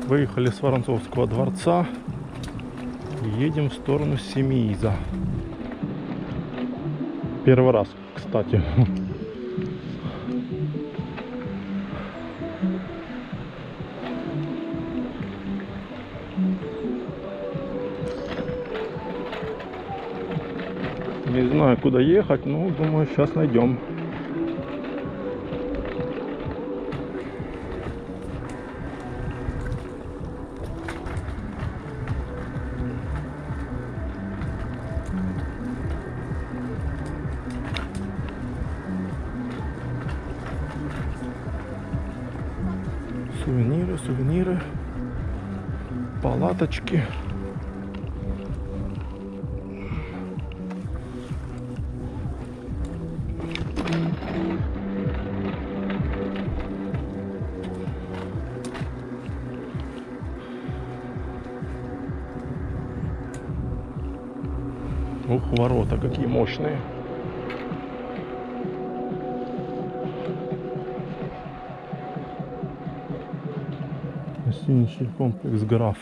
Выехали с Воронцовского дворца и едем в сторону Семииза. Первый раз, кстати. Не знаю, куда ехать, но думаю, сейчас найдем. Сувениры, сувениры, палаточки. Ух, ворота какие мощные. Гостиничный комплекс «Граф».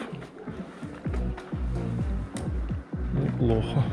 Неплохо.